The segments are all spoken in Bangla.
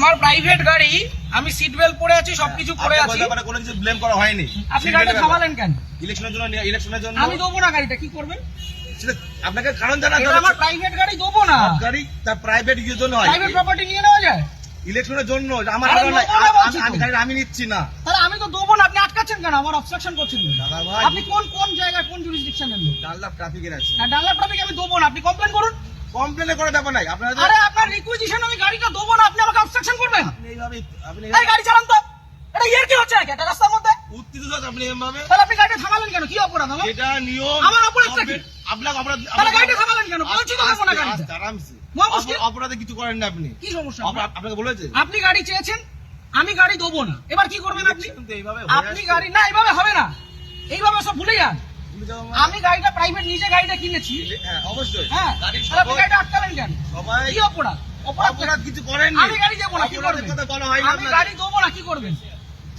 আমার প্রাইভেট গাড়ি, আমি সিট বেল্ট পরে আছি, সবকিছু করে আছি, কোনো কিছু ব্লেম করা হয়নি। আপনি গাড়িটা থামালেন কেন? ইলেকশনের জন্য আমি দেবো না গাড়িটা, কি করবেন? আপনাকে কারণ জানা এটা আমার প্রাইভেট গাড়ি, দেবো না। গাড়ি তার প্রাইভেট ইউজের জন্য হয়, প্রাইভেট প্রপার্টি নিয়ে নেওয়া যায় ইলেকশনের জন্য। আমার আরে গাড়ি দেবো না বলছি তো। আমি গাড়ি আমি নিচ্ছি না। তাহলে আমি তো দেবো না, আপনি আটকাচ্ছেন কেন? আমার অবস্ট্রাকশন করছেন কেন? দাদা ভাই, আপনি কোন জায়গায়, কোন জুরিসডিকশনের লোক? ডানলাপ ট্রাফিকের আছে। ডানলাপ ট্রাফিক আমি দেবো না, আপনি কমপ্লেন করুন। কমপ্লেনে করে দেবো নাই আপনারা। আরে আপনার রিকুইজিশন আমি গাড়িটা দেবো না, আপনি আমাকে অবস্ট্রাকশন করবেন? আপনি এই গাড়ি চালান তো, এটা ইয়ার কি হচ্ছে নাকি একটা রাস্তার মধ্যে? উত্তেজিত হচ্ছে আপনি এভাবে। তাহলে আপনি গাড়িটা থামালেন কেন? কি অপরাধ আমার? এটা নিয়ম। আমার অপরাধটা কি? আপনাকে অপরাধ। তাহলে গাড়িটা থামালেন কেন? বলছি তো দেবো না গাড়িটা। আরামসে। মুশকিল। অপরাধে কিছু করেন না আপনি। কি সমস্যা? আপনাকে বলেছে আপনি গাড়ি চেয়েছেন, আমি গাড়ি দেবো না, এবার কি করবেন আপনি? কিন্তু এইভাবে আপনি গাড়ি না, এইভাবে হবে না, এইভাবে সব ভুলে যান। আমি গাড়িটা প্রাইভেট নিজে গাড়িটা কিনেছি। হ্যাঁ অবশ্যই। হ্যাঁ, তাহলে আপনি গাড়িটা আটকালেন কেন? সবাই কি অপরাধ? অপরাধ কিছু করেননি। আমি গাড়ি দেবো না, কি করবেন? কথা বলা হয় না আমি গাড়ি দেবো না, কি করবেন?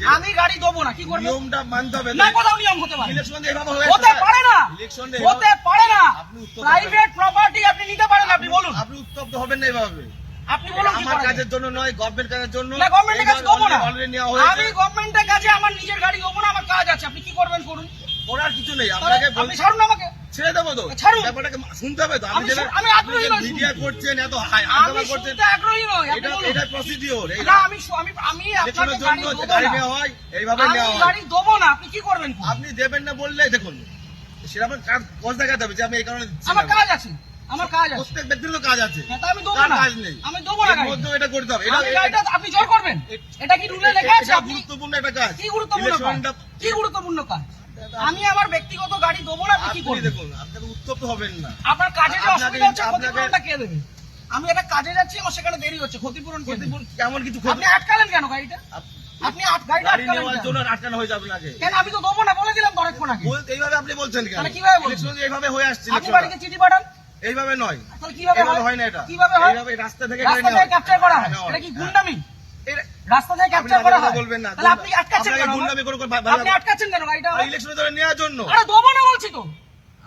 আমি গাড়ি দেবো না, কি করবেন? নিয়মটা মানতে হবে। না, কোথাও নিয়ম হতে পারে? ইলেকশন এইভাবে হয়েছে। হতে পারে না, ইলেকশন হতে পারে না। আপনি উত্তর প্রাইভেট প্রপার্টি আপনি নিতে পারেন, আপনি বলুন। আপনি উত্তপ্ত হবেন না এইভাবে। আপনি বলুন কি আমার করা কাজের যায়? জন্য নয়, গভর্নমেন্ট কাজের জন্য। না, গভর্নমেন্টের কাছে দেবো না। অলরেডি নেওয়া হয়েছে। আমি গভর্নমেন্টের কাছে আমার নিজের গাড়ি দেবো না, আমার কাজ আছে, আপনি কি করবেন করুন। করার কিছু নেই। তাহলে আপনাকে আপনি ছাড়ুন আমাকে। ছেড়ে দেবো তো। ছাড়ুন। ব্যাপারটাকে শুনতে হবে তো। আমি আগ্রহী নই মিডিয়া শুনতে। করছেন, এত আমি হাঙ্গামা করছেন। শুনতে আগ্রহী নই, আপনি এটা বলুন। এটা প্রসিডিওর। না, আমি আপনাকে ইলেকশনের গাড়ি জন্য দেবো গাড়ি না। নেওয়া হয়, এইভাবে আমি নেওয়া হয়। গাড়ি দেবো না, আপনি কি করবেন করুন। আপনি দেবেন না বললে দেখুন সেরকম কাজ দেখাতে হবে যে আমি এই কারণে দিচ্ছি আমার না। কাজ আছে, আমার কাজ আছে। প্রত্যেক ব্যক্তির তো কাজ আছে। হ্যাঁ, তা আমি দেবো কার না, কাজ নেই? আমি দেবো না এর গাড়ি। মধ্যেও এটা করতে হবে। আমি গাড়িটা আপনি জোর করবেন? এটা কি রুলে লেখা আছে? এটা আপনি গুরুত্বপূর্ণ একটা কাজ। কি গুরুত্বপূর্ণ কাজ? ইলেকশনটা- কি গুরুত্বপূর্ণ কাজ? আমি আমার ব্যক্তিগত গাড়ি দেবো না, আপনি কি আপনি করবেন? দেখুন, আপনাকে উত্তপ্ত হবেন না। আপনার কাজে যে আপনাকে- অসুবিধা হচ্ছে, আপনাকে- ক্ষতিপূরণটা কে দেবে? আমি একটা কাজে যাচ্ছি, আমার সেখানে দেরি হচ্ছে, ক্ষতিপূরণ কে দেবে? কেমন কিছু আপনি আটকালেন কেন গাড়িটা? আপনি গাড়িটা গাড়ি আটকালেন নেওয়ার কেন? জন্য আটকানো হয়েছে আপনাকে। কেন? আমি তো দেবো না বলে দিলাম তো অনেকক্ষণ আগে। এইভাবে আপনি বলছেন কেন? তাহলে কিভাবে বলছেন? ইলেকশন এইভাবে হয়ে আসছে। আপনি বাড়িতে চিঠি পাঠান। এইভাবে নয়, তাহলে কিভাবে এইভাবে হয়? হয় না। এটা কিভাবে হয়? এইভাবে রাস্তা থেকে রাস্তা থেকে ক্যাপচার করা হয়, এটা কি গুন্ডামি? রাস্তা থেকে ক্যাপচার করা হয়? বলবেন না। তাহলে আপনি আটকাচ্ছেন কেন? গুন্ডামি করে আপনি আটকাচ্ছেন কেন গাড়িটা? ইলেকশনে ধরে নেওয়ার জন্য। আরে দেবো না বলছি তো।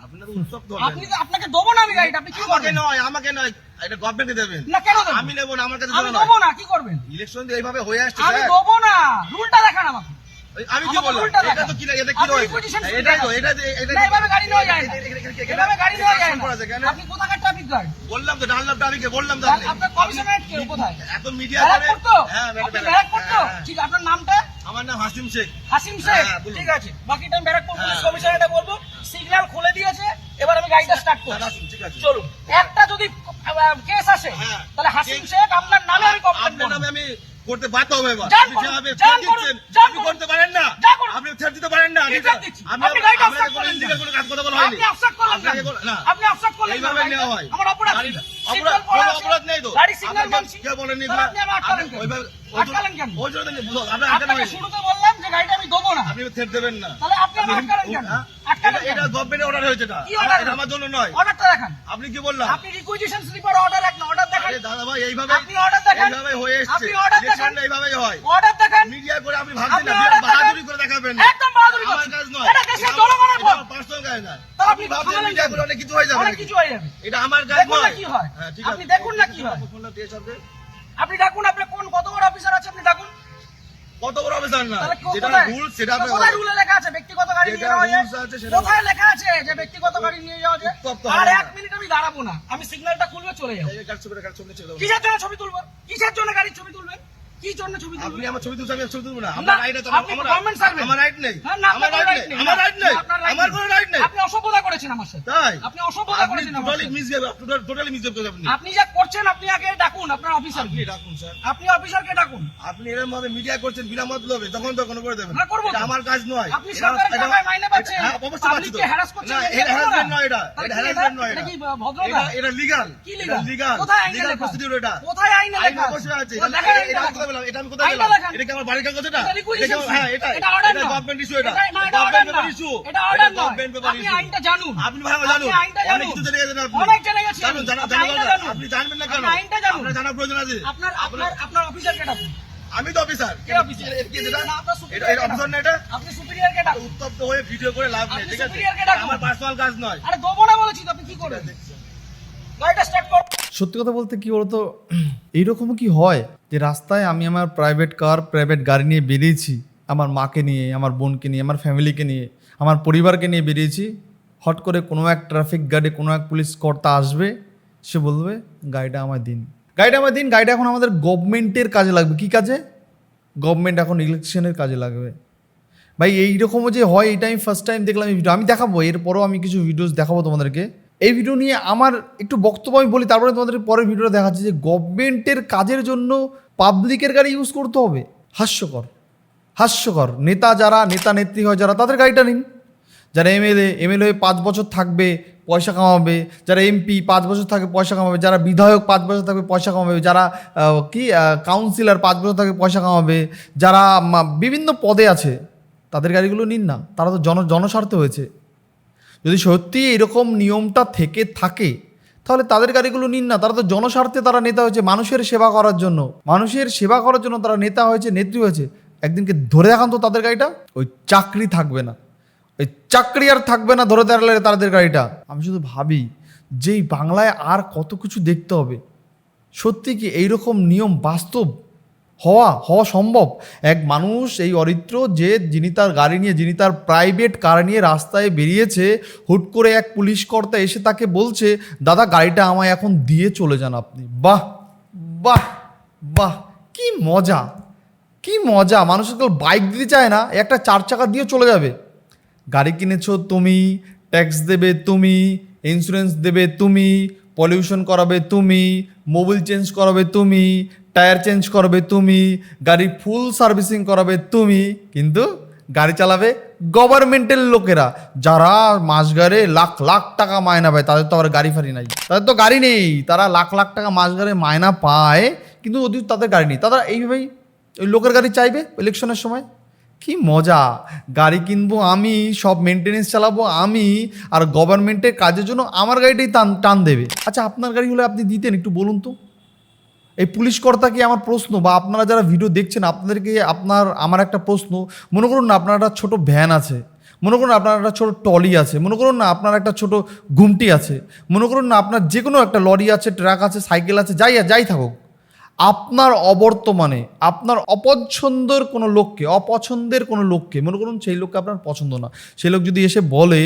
আপনার উত্তপ্ত আপনি আপনাকে দেবো না আমি গাড়িটা, আপনি কি আমাকে করবেন? নয়, আমাকে নয়, এটা গভর্নমেন্টে দেবেন। না, কেন দেবো? আমি নেবো না, আমার কাছে আমি দেবো না, কি করবেন? ইলেকশন এইভাবে হয়ে আসছে আমি স্যার। দেবো না, রুলটা দেখান আমাকে। আমি কি আমাকে বললাম? উল্টা এটা দেখান। তো কি এটা কি আপনি রয়েছে? requisition শুনতে এটাই তো, পাচ্ছেন। এটা না, এভাবে গাড়ি নেওয়া যায় না। এভাবে গাড়ি নেওয়া যায় না। করা যায় কেন? আপনি কোথাকার ট্রাফিক গার্ড? বললাম তো ডানলাপ ট্রাফিকে বললাম তো। আপনার কমিশনারেট কে কোথায়? এত মিডিয়া ব্যারাকপুর তো? হ্যাঁ, আপনি ব্যারাকপুর তো? হ্যাঁ। ঠিক, আপনার নামটা? আমার নাম হাসিম শেখ। হাসিম শেখ। হ্যাঁ, বলুন। ঠিক আছে, বাকিটা আমি ব্যারাকপুর পুলিশ হ্যাঁ। কমিশনারেটে বলবো। সিগন্যাল খুলে দিয়েছে, এবার আমি গাড়িটা স্টার্ট করব। আসুন, ঠিক আছে। চলুন। একটা যদি কেস আসে, হ্যাঁ। তাহলে হাসিম শেখ আপনার নামে আমি কমপ্লেন আপনার করব। নামে আমি করতে বাধ্য হবে এবার। যান আপনি করুন, যেভাবে যান threat করুন, দিচ্ছেন, যান আপনি করুন। করতে পারেন না। যান করুন। আপনি threat দিতে পারেন না। কি threat দিচ্ছি? আমি আপনি গাড়িটা আপনাকে obstruct কোনো করলেন illegal কেন? কোনো কাজ কথা বলা হয়নি। আপনি obstruct করলেন আপনাকে কেন? না। আপনি obstruct করলেন কেন? এইভাবে নেওয়া হয়। আমার অপরাধ কি? গাড়িটা- সিগন্যাল অপরাধ- পড়া কোনো আছে। অপরাধ নেই তো। গাড়ি সিগন্যাল আপনাকে মানছি। কে বলেনি? তাহলে আপনি আমার আটকালেন কেন? ওইভাবে আটকালেন কেন? ওই জন্য বুঝো, আপনার আটকানো আপনাকে হয়নি। শুরুতে বললাম যে গাড়িটা আমি দেবো না। আপনি threat দেবেন না। তাহলে আপনি আমার আটকালেন কেন? হ্যাঁ? আটকালেন এটা কেন? গভর্নমেন্টের অর্ডার হয়েছে এটা। কি order? এটা আমার জন্য নয়। অর্ডারটা দেখান। আপনি কি বললাম? আপনি রিকুইজিশন স্লিপার অর্ডার এক না, অর্ডার দেখান। আরে দাদা ভাই, এইভাবে আপনি order দেখান। এইভাবে হয়ে এসেছে। আপনি order দেখান। ইলেকশনটা এইভাবেই হয়। অর্ডার দেখান। মিডিয়া করে আপনি ভাবছেন আপনি না, order দেখান। বাহাদুরি করে দেখাবেন না। একদম বাহাদুরি আমার করছেন। কাজ নয়। এটা দেশের জনগণের ভোট। পার্সোনাল কাজ না। তাহলে আপনি ভাবছেন থামালেন মিডিয়া কেন? করে অনেক কিছু হয়ে যাবে অনেক নাকি? কিছু হয়ে যাবে। এটা আমার কাজ দেখুন না নয়। কি হয়। হ্যাঁ, ঠিক আপনি আছে। দেখুন না কি হয়। ফোনটা দিয়ে সবকে। আপনি ডাকুন, আপনার কত বড় অফিসার আছে আপনি ডাকুন। কত বড় অফিসার না? তাহলে যেটা কোথায়? রুল সেটা আপনি কোথায় রুলে লেখা আছে ব্যক্তিগত গাড়ি যেটা নিয়ে যাওয়া যায়? rules আছে সেটা- কোথায় লেখা আছে যে ব্যক্তিগত গাড়ি নিয়ে যাওয়া যায়? উত্তপ্ত আর হবে না। 1 মিনিট আমি দাঁড়াবো না, আমি সিগন্যালটা খুলবে চলে যাবো। এই কাজ করে কাজ চলে ছেড়ে দাও। কিসের জন্য ছবি তুলবো? কিসের জন্য গাড়ির ছবি তুলবেন? কি জন্য ছবি আপনি তুলবেন? আমার ছবি তুলছেন, আমি ছবি তুলবো না। না, আমার রাইট আছে। আপনি গভর্নমেন্ট সার্ভেন্ট। আমার রাইট নেই। না, না, আমার আপনার রাইট right নেই। নেই। আমার রাইট নেই। আপনার right আমার নেই। কোনো রাইট নেই। আপনি অসভ্যতা করেছেন আমার সাথে। তাই আপনি অসভ্যতা আপনি করেছেন আমার টোটালি সাথে। মিসবিহেভ, টোটালি মিসবিহেভ করেছেন আপনি। আপনি যা করছেন আপনি আগে ডাকুন আপনার অফিসার। আপনি ডাকুন স্যার। আপনি অফিসারকে ডাকুন। আপনি এরকম ভাবে মিডিয়া করছেন বিনা মতলবে, তখন করে দেবেন। না, করবো তো। এটা আমার কাজ নয়। আপনি সরকারের টাকায় মাইনে পাচ্ছেন। হ্যাঁ, অবশ্যই পাচ্ছি তো। পাবলিককে হ্যারাস করছেন। না, এটা harassment নয় এটা। এটা harassment নয় এটা এটা। কি ভদ্রতা? এটা লিগ্যাল। কি legal? লিগ্যাল। কোথায় আইনে লিগ্যাল লেখা? প্রসিডিউর এটা। কোথায় আইনে আইন লেখা আছে? অবশ্যই আছে। ও, দেখান আইনটা এটা আমি দেখান। কোথায় বললাম? এটা আমি কোথায় আইনটা বললাম? দেখান। এটা কি আমার বাড়ির কাগজ এটা? এটা requisition এটা কি- হ্যাঁ, এটা এটা order নয়। গভর্নমেন্ট ইস্যু এটা। না, এটা order গভর্নমেন্ট নয়। Paper issue. এটা order নয়। গভর্নমেন্ট পেপার আপনি ইস্যু। আইনটা জানুন। আপনি ভালো জানুন। আপনি আইনটা অনেক জানুন। কিছু জেনে গেছেন আপনি। অনেক জেনে গেছেন। জানুন, আপনি আইনটা জানুন। আপনি জানবেন না কেন? আপনি আইনটা জানুন। আপনার জানার প্রয়োজন আছে। আপনার অফিসারকে ডাকুন। আমি তো অফিসার। কে অফিসার? এটা কি এটা? না, আপনার এটা superior অফিসার না এটা? আপনি সুপিরিয়রকে ডাকুন। উত্তপ্ত হয়ে ভিডিও করে লাভ নেই, আপনি ঠিক আছে? superior কে ডাকুন। আমার পার্সোনাল কাজ নয়। আরে দেবো না বলেছি তো, আপনি কি করবেন? গাড়িটা স্টার্ট করুন। সত্যি কথা বলতে কি বলতো, এইরকমও কি হয় যে রাস্তায় আমি আমার প্রাইভেট গাড়ি নিয়ে বেরিয়েছি, আমার মাকে নিয়ে, আমার বোনকে নিয়ে, আমার ফ্যামিলিকে নিয়ে, আমার পরিবারকে নিয়ে বেরিয়েছি, হট করে কোনো এক ট্রাফিক গার্ডে কোনো এক পুলিশ কর্তা আসবে, সে বলবে গাড়িটা আমায় দিন। গাড়িটা এখন আমাদের গভর্নমেন্টের কাজে লাগবে। কি কাজে? গভর্নমেন্ট এখন ইলেকশনের কাজে লাগবে। ভাই এইরকমও যে হয়, এটা আমি ফার্স্ট টাইম দেখলাম এই ভিডিও। আমি দেখাবো, এরপরও আমি কিছু ভিডিওস দেখাবো তোমাদেরকে। এই ভিডিও নিয়ে আমার একটু বক্তব্য আমি বলি, তারপরে তোমাদের পরের ভিডিওটা দেখাচ্ছি যে গভর্নমেন্টের কাজের জন্য পাবলিকের গাড়ি ইউজ করতে হবে। হাস্যকর। নেতা নেত্রী হয় যারা, তাদের গাড়িটা নিন। যারা এমএলএ 5 বছর থাকবে, পয়সা কামাবে। যারা এমপি 5 বছর থাকবে, পয়সা কামাবে। যারা বিধায়ক 5 বছর থাকবে, পয়সা কামাবে। যারা কাউন্সিলর 5 বছর থাকবে, পয়সা কামাবে। যারা বিভিন্ন পদে আছে, তাদের গাড়িগুলো নিন না। তারা তো জনস্বার্থে হয়েছে। যদি সত্যি এরকম নিয়মটা থেকে থাকে, তাহলে তাদের গাড়িগুলো নিন না। তারা তো জনস্বার্থে তারা নেতা হয়েছে, মানুষের সেবা করার জন্য তারা নেতা হয়েছে, নেত্রী হয়েছে। একদিনকে ধরে দেখান তো তাদের গাড়িটা। ওই চাকরি আর থাকবে না ধরে দাঁড়ালে তাদের গাড়িটা। আমি শুধু ভাবি যে এই বাংলায় আর কত কিছু দেখতে হবে। সত্যি কি এইরকম নিয়ম বাস্তব হওয়া সম্ভব? এক মানুষ, এই অরিত্র, যিনি তার গাড়ি নিয়ে, যিনি তার প্রাইভেট কার নিয়ে রাস্তায় বেরিয়েছে, হুট করে এক পুলিশ কর্তা এসে তাকে বলছে, দাদা গাড়িটা আমায় এখন দিয়ে চলে যান আপনি। বাহ, কি মজা। মানুষ বাইক দিতে চায় না, একটা 4 চাকা দিয়ে চলে যাবে। গাড়ি কিনেছো তুমি, ট্যাক্স দেবে তুমি, ইন্স্যুরেন্স দেবে তুমি, পলিউশন করাবে তুমি, মোবিল চেঞ্জ করাবে তুমি, টায়ার চেঞ্জ করবে তুমি, গাড়ি ফুল সার্ভিসিং করাবে তুমি, কিন্তু গাড়ি চালাবে গভর্নমেন্টের লোকেরা, যারা মাস গড়ে লাখ লাখ টাকা মায়না পায়। তাদের তো আবার গাড়ি ফাড়ি নাই, তাদের তো গাড়ি নেই। তারা লাখ লাখ টাকা মাস গড়ে মায়না পায়, কিন্তু ওদের তাদের গাড়ি নেই। তারা এইভাবেই ওই লোকের গাড়ি চাইবে ইলেকশনের সময়। কি মজা! গাড়ি কিনবো আমি, সব মেনটেনেন্স চালাবো আমি, আর গভর্নমেন্টের কাজের জন্য আমার গাড়িটাই টান দেবে। আচ্ছা, আপনার গাড়ি হলে আপনি দিতেন? একটু বলুন তো। এই পুলিশ কর্তাকে আমার প্রশ্ন, বা আপনারা যারা ভিডিও দেখছেন আপনাদেরকে আমার একটা প্রশ্ন। মনে করুন না আপনার একটা ছোটো ভ্যান আছে, মনে করুন আপনার একটা ছোটো ট্রলি আছে, মনে করুন না আপনার একটা ছোটো ঘুমটি আছে, মনে করুন না আপনার যে কোনো একটা লরি আছে, ট্রাক আছে, সাইকেল আছে, যাই থাকুক, আপনার অবর্তমানে আপনার অপছন্দের কোনো লোককে মনে করুন, সেই লোককে আপনার পছন্দ না, সেই লোক যদি এসে বলে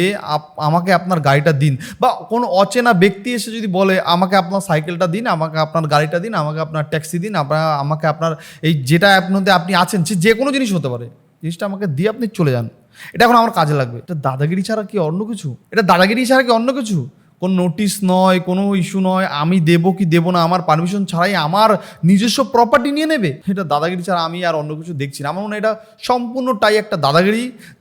আমাকে আপনার গাড়িটা দিন, বা কোনো অচেনা ব্যক্তি এসে যদি বলে আমাকে আপনার সাইকেলটা দিন, আমাকে আপনার গাড়িটা দিন, আমাকে আপনার ট্যাক্সি দিন, আমাকে আপনার এই যেটা আপনাদের আপনি আছেন, যে কোনো জিনিস হতে পারে, জিনিসটা আমাকে দিয়ে আপনি চলে যান, এটা এখন আমার কাজে লাগবে। এটা দাদাগিরি ছাড়া কি অন্য কিছু? কোনো নোটিশ নয়, কোনো ইস্যু নয়, আমি দেবো কি দেবো না, আমার পারমিশন ছাড়াই আমার নিজস্ব প্রপার্টি নিয়ে নেবে। এটা দাদাগিরি ছাড়া আমি আর অন্য কিছু দেখছি না। আমার মনে হয় এটা সম্পূর্ণটাই একটা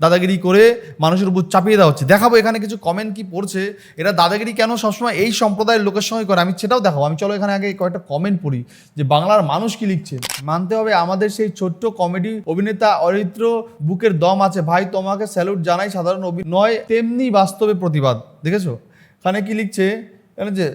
দাদাগিরি করে মানুষের উপর চাপিয়ে দেওয়া হচ্ছে। দেখাবো এখানে কিছু কমেন্ট কি পড়ছে, এরা দাদাগিরি কেন সবসময় এই সম্প্রদায়ের লোকের সঙ্গে করে, আমি সেটাও দেখাবো। আমি চলো এখানে আগে কয়েকটা কমেন্ট পড়ি যে বাংলার মানুষ কি লিখছে। মানতে হবে আমাদের সেই ছোট্ট কমেডি অভিনেতা অরিত্র বুকের দম আছে ভাই, তোমাকে স্যালুট জানাই। সাধারণ অভিনয় তেমনি বাস্তবে প্রতিবাদ। দেখেছো এখানে কি লিখছে, যে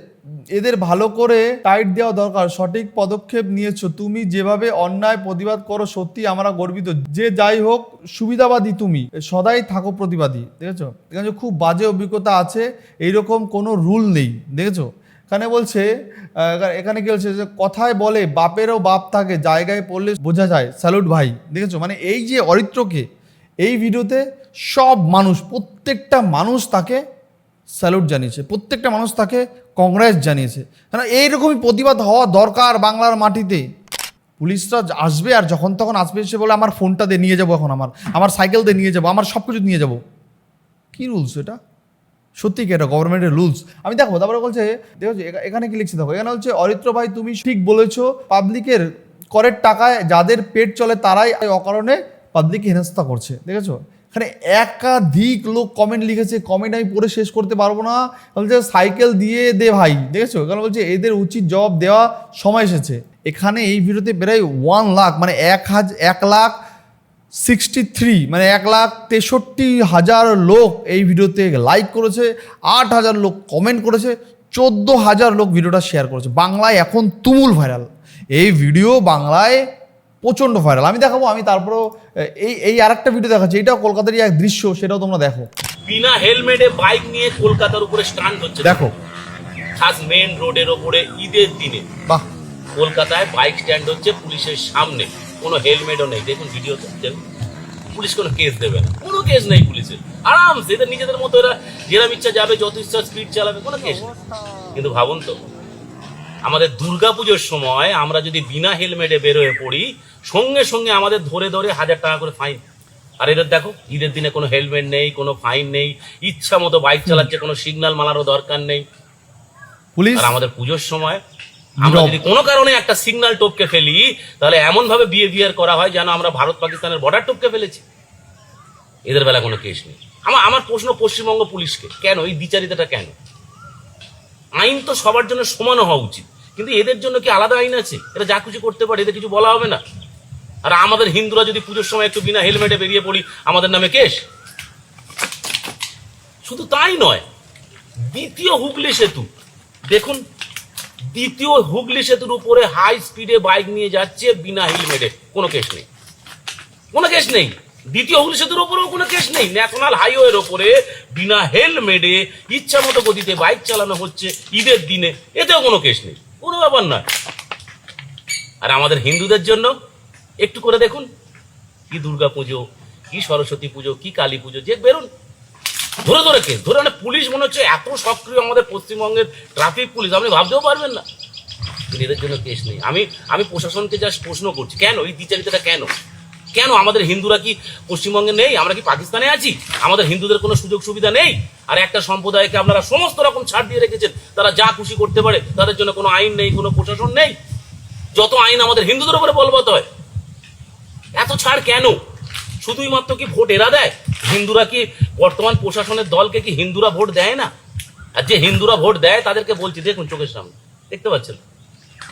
এদের ভালো করে টাইট দেওয়া দরকার, সঠিক পদক্ষেপ নিয়েছো তুমি, যেভাবে অন্যায় প্রতিবাদ করো সত্যি আমরা গর্বিত। যে যাই হোক সুবিধাবাদী, তুমি সদাই থাকো প্রতিবাদী। দেখেছো এখানে খুব বাজে অভিজ্ঞতা আছে, এইরকম কোনো রুল নেই। দেখেছো এখানে বলছে, এখানে কি বলছে যে কথায় বলে বাপেরও বাপ থাকে, জায়গায় পড়লে বোঝা যায়, স্যালুট ভাই। দেখেছো মানে এই যে অরিত্রকে এই ভিডিওতে সব মানুষ, প্রত্যেকটা মানুষ তাকে স্যালুট জানিয়েছে, প্রত্যেকটা মানুষ তাকে কংগ্রেস জানিয়েছে। কারণ এইরকমই প্রতিবাদ হওয়া দরকার বাংলার মাটিতে। পুলিশরা আসবে আর যখন তখন আসবে, এসে বলে আমার ফোনটা দিয়ে নিয়ে যাবো, এখন আমার সাইকেল দিয়ে নিয়ে যাবো, আমার সব কিছু নিয়ে যাবো। কী রুলস এটা? সত্যি কি এটা গভর্নমেন্টের রুলস? আমি দেখো তারপরে বলছে, দেখো এখানে কি লিখছে দেখো, এখানে হচ্ছে অরিত্র ভাই তুমি ঠিক বলেছো, পাবলিকের করের টাকায় যাদের পেট চলে তারাই অকারণে পাবলিককে হেনস্থা করছে। দেখেছো এখানে একাধিক লোক কমেন্ট লিখেছে, কমেন্ট আমি পড়ে শেষ করতে পারবো না। বলছে সাইকেল দিয়ে দে ভাই। দেখেছো এখানে বলছে এদের উচিত জবাব দেওয়া সময় এসেছে। এখানে এই ভিডিওতে প্রায় 1 লাখ মানে 1,63 মানে 1,63,000 লোক এই ভিডিওতে লাইক করেছে, 8,000 লোক কমেন্ট করেছে, 14,000 লোক ভিডিওটা শেয়ার করেছে। বাংলায় এখন তুমুল ভাইরাল এই ভিডিও, বাংলায় প্রচণ্ড ভাইরাল। আমি দেখাবো, আমি তারপরেও এই আরেকটা ভিডিও দেখাচ্ছি, এটাও কলকাতারই এক দৃশ্য, সেটাও তোমরা দেখো। বিনা হেলমেটে বাইক নিয়ে কলকাতার উপরে স্টান্ট হচ্ছে, দেখো খাস মেন রোডের ওপরে ঈদের দিনে বাহ, কলকাতায় বাইক স্ট্যান্ড হচ্ছে পুলিশের সামনে, কোনো হেলমেটও নেই। দেখুন ভিডিওতে, দেখুন পুলিশ কোনো কেস দেবে না, কোনো কেস নেই পুলিশের, আরামসে এদের নিজেদের মতো এরা যেরকম ইচ্ছা যাবে, যত ইচ্ছা স্পিড চালাবে, কোনো কেস নেই। কিন্তু ভাবুন তো, আমাদের দুর্গাপুজোর সময় আমরা যদি বিনা হেলমেটে বেরোয় পড়ি, সঙ্গে সঙ্গে আমাদের ধরে ধরে 1000 টাকা করে ফাইন। আর এদের দেখো, ঈদের দিনে কোনো হেলমেট নেই, কোনো ফাইন নেই, ইচ্ছা মতো বাইক চালাচ্ছে, কোনো সিগন্যাল মারারও দরকার নেই। পুলিশ আর আমাদের পুজোর সময় আমরা যদি কোনো কারণে একটা সিগন্যাল টপকে ফেলি, তাহলে এমন ভাবে বিহেভিয়ার করা হয় যেন আমরা ভারত পাকিস্তানের বর্ডার টপকে ফেলেছি। এদের বেলা কোনো কেস নেই। আমার প্রশ্ন পশ্চিমবঙ্গ পুলিশকে, কেন এই দ্বিচারিতাটা কেন? আইন তো সবার জন্য সমান হওয়া উচিত, কিন্তু এদের জন্য কি আলাদা আইন আছে? এরা যা কিছু করতে পারে, এদের কিছু বলা হবে না? আর আমাদের হিন্দুরা যদি পুজোর সময় একটু বিনা হেলমেটে বেরিয়ে পড়ি, আমাদের নামে কেস। শুধু তাই নয়, দ্বিতীয় হুগলি সেতু দেখুন, দ্বিতীয় হুগলি সেতুর উপরে হাই স্পিডে বাইক নিয়ে যাচ্ছে বিনা হেলমেটে, কোনো কেস নেই, কোনো কেস নেই। দ্বিতীয় হুগলি সেতুর উপরেও কোনো কেস নেই। ন্যাশনাল হাইওয়ের ওপরে বিনা হেলমেটে ইচ্ছা মতো গতিতে বাইক চালানো হচ্ছে ঈদের দিনে, এতেও কোনো কেস নেই, কোনো ব্যাপার নয়। আর আমাদের হিন্দুদের জন্য একটু করে দেখুন, কি দুর্গা পুজো, কি সরস্বতী পুজো, কি কালী পুজো, যে বেরোন ধরে ধরে কেস ধরে, মানে পুলিশ মনে হচ্ছে এত সক্রিয় আমাদের পশ্চিমবঙ্গের ট্রাফিক পুলিশ, আপনি ভাবতেও পারবেন না। কিন্তু এদের জন্য কেস নেই। আমি প্রশাসনকে জাস্ট প্রশ্ন করছি, কেন এই দ্বিচারিতাটা? কেন কেন আমাদের হিন্দুরা কি পশ্চিমবঙ্গে নেই? আমরা কি পাকিস্তানে আছি? আমাদের হিন্দুদের কোনো সুযোগ সুবিধা নেই? আর একটা সম্প্রদায়কে আপনারা সমস্ত রকম ছাড় দিয়ে রেখেছেন, তারা যা খুশি করতে পারে, তাদের জন্য কোনো আইন নেই, কোনো প্রশাসন নেই। যত আইন আমাদের হিন্দুদের উপরে বলবৎ হয়, এত ছাড় কেন? শুধুই মাত্র কি ভোট এরা দেয়? হিন্দুরা কি বর্তমান প্রশাসনের দলকে কি হিন্দুরা ভোট দেয় না? আর যে হিন্দুরা ভোট দেয় তাদেরকে বলছি, দেখুন চোখের সামনে, দেখতে পাচ্ছেন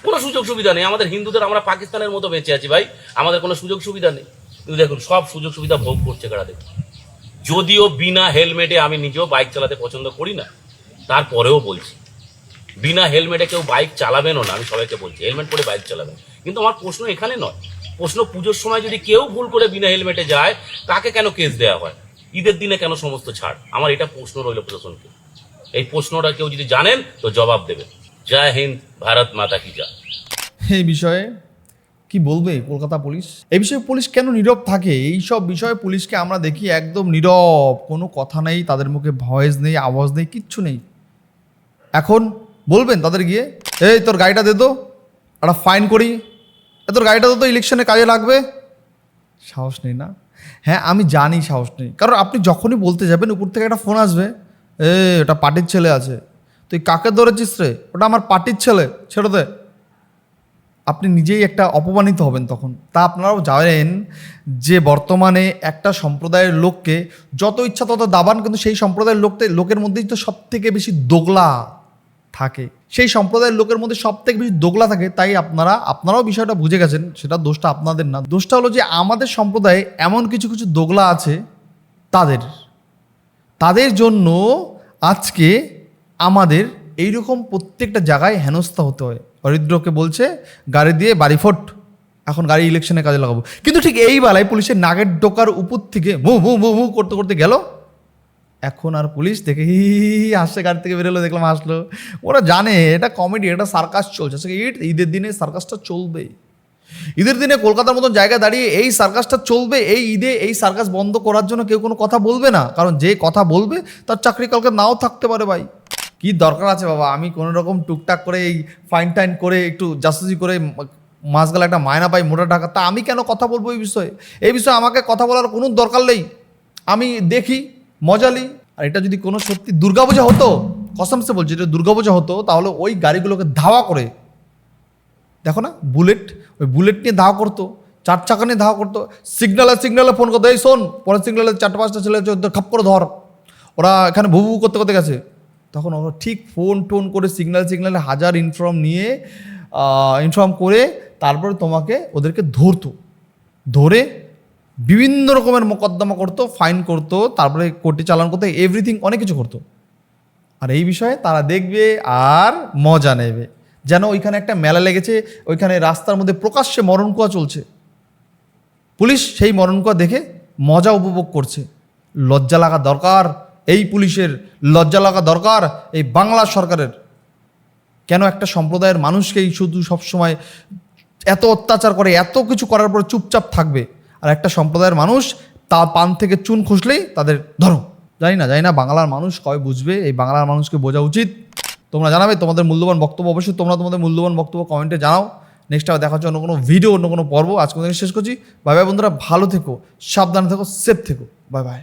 কোনো সুযোগ সুবিধা নেই। আমাদের হিন্দুদের, আমরা পাকিস্তানের মতো বেঁচে আছি ভাই, আমাদের কোনো সুযোগ সুবিধা নেই। কিন্তু দেখুন সব সুযোগ সুবিধা ভোগ করছে কারা দেখুন। যদিও বিনা হেলমেটে আমি নিজেও বাইক চালাতে পছন্দ করি না, তারপরেও বলছি বিনা হেলমেটে কেউ বাইক চালাবেনও না। আমি সবাইকে বলছি হেলমেট পরে বাইক চালাবেন। কিন্তু আমার প্রশ্ন এখানে নয়, প্রশ্ন পুজোর সময় যদি কেউ ভুল করে বিনা হেলমেটে যায়, তাকে কেন কেস দেওয়া হয়? ঈদের দিনে কেন সমস্ত ছাড়? আমার এটা প্রশ্ন রইল প্রশাসনকে। এই প্রশ্নটা কেউ যদি জানেন তো জবাব দেবেন। জয় হিন্দ, ভারত মাতা কি জয়। এই বিষয়ে কি বলবে কলকাতা পুলিশ? এই বিষয়ে পুলিশ কেন নীরব থাকে? এই সব বিষয়ে পুলিশকে আমরা দেখি একদম নীরব, কোনো কথা নেই, তাদের মুখে ভয়েস নেই, আওয়াজ নেই, কিচ্ছু নেই। এখন বলবেন তাদের গিয়ে, এই তোর গাড়িটা দে তো, একটা ফাইন করি, তোর গাড়িটা তো ইলেকশনে কাজে লাগবে? সাহস নেই না? হ্যাঁ আমি জানি সাহস নেই, কারণ আপনি যখনই বলতে যাবেন উপর থেকে একটা ফোন আসবে, ওটা পার্টির ছেলে আছে, তুই কাকে ধরেছিস রে? ওটা আমার পার্টির ছেলে, ছেড়ে দে। আপনি নিজেই একটা অপমানিত হবেন তখন। তা আপনারাও জানেন যে বর্তমানে একটা সম্প্রদায়ের লোককে যত ইচ্ছা তত দাবান, কিন্তু সেই সম্প্রদায়ের লোকের মধ্যেই তো সব থেকে বেশি দোগলা থাকে, সেই সম্প্রদায়ের লোকের মধ্যে সব থেকে বেশি দোগলা থাকে। তাই আপনারাও বিষয়টা বুঝে গেছেন, সেটা দোষটা আপনাদের না। দোষটা হলো যে আমাদের সম্প্রদায়ে এমন কিছু কিছু দোগলা আছে, তাদের জন্য আজকে আমাদের এইরকম প্রত্যেকটা জায়গায় হেনস্থা হতে হয়। হরিদ্রকে বলছে গাড়ি দিয়ে বাড়ি ফোট, এখন গাড়ি ইলেকশনে কাজে লাগাবো, কিন্তু ঠিক এই বেলায় পুলিশের নাগের ডোকার উপর থেকে মু মু মু মু করতে করতে গেল। এখন আর পুলিশ দেখে হি আসছে, গাড়ি থেকে বেরোলো, দেখলাম আসলো। ওরা জানে এটা কমেডি, এটা সার্কাস চলছে। ঈদের দিনে সার্কাসটা চলবে, ঈদের দিনে কলকাতার মতন জায়গায় দাঁড়িয়ে এই সার্কাসটা চলবে। এই ঈদে এই সার্কাস বন্ধ করার জন্য কেউ কোনো কথা বলবে না, কারণ যে কথা বলবে তার চাকরি কালকে নাও থাকতে পারে। ভাই কি দরকার আছে বাবা, আমি কোনো রকম টুকটাক করে এই ফাইন টাইন করে একটু জাস্টিস করে মাস গেলে একটা মায়না পাই মোটা টাকা, তা আমি কেন কথা বলবো এই বিষয়ে? এই বিষয়ে আমাকে কথা বলার কোনো দরকার নেই। আমি দেখি, মজা নিই। আর এটা যদি কোনো সত্যি দুর্গাপূজা হতো, কসমসে বলছি, এটা দুর্গাপূজা হতো, তাহলে ওই গাড়িগুলোকে ধাওয়া করে, দেখো না ওই বুলেট নিয়ে ধাওয়া করতো, 4 চাকা নিয়ে ধাওয়া করতো, সিগনালে ফোন করতো, এই শোন, পরের সিগনালে 4-5টা ছেলে খাপ করে ধর, ওরা এখানে ভুবু করতে করতে গেছে। তখন ওরা ঠিক ফোন টোন করে সিগনালে হাজার ইনফর্ম করে তারপরে তোমাকে ওদেরকে ধরে বিভিন্ন রকমের মোকদ্দমা করতো, ফাইন করতো, তারপরে কোর্টে চালান করতো, এভরিথিং অনেক কিছু করতো। আর এই বিষয়ে তারা দেখবে আর মজা নেবে, যেন ওইখানে একটা মেলা লেগেছে, ওইখানে রাস্তার মধ্যে প্রকাশ্যে মরণকুয়া চলছে, পুলিশ সেই মরণকুয়া দেখে মজা উপভোগ করছে। লজ্জা লাগা দরকার এই পুলিশের, লজ্জা লাগা দরকার এই বাংলা সরকারের। কেন একটা সম্প্রদায়ের মানুষকেই শুধু সবসময় এত অত্যাচার করে, এত কিছু করার পর চুপচাপ থাকবে, আর একটা সম্প্রদায়ের মানুষ তা পান থেকে চুন খসলেই তাদের ধরো। জানি না বাংলার মানুষ কবে বুঝবে, এই বাংলার মানুষকে বোঝা উচিত। তোমরা জানাবে তোমাদের মূল্যবান বক্তব্য, অবশ্যই তোমরা তোমাদের মূল্যবান বক্তব্য কমেন্টে জানাও। নেক্সট আবার দেখা হচ্ছে অন্য কোনো ভিডিও, অন্য কোনো পর্ব। আজকে শেষ করছি। বাই বাই বন্ধুরা, ভালো থেকো, সাবধানে থেকো, সেফ থেকো, বাই বাই।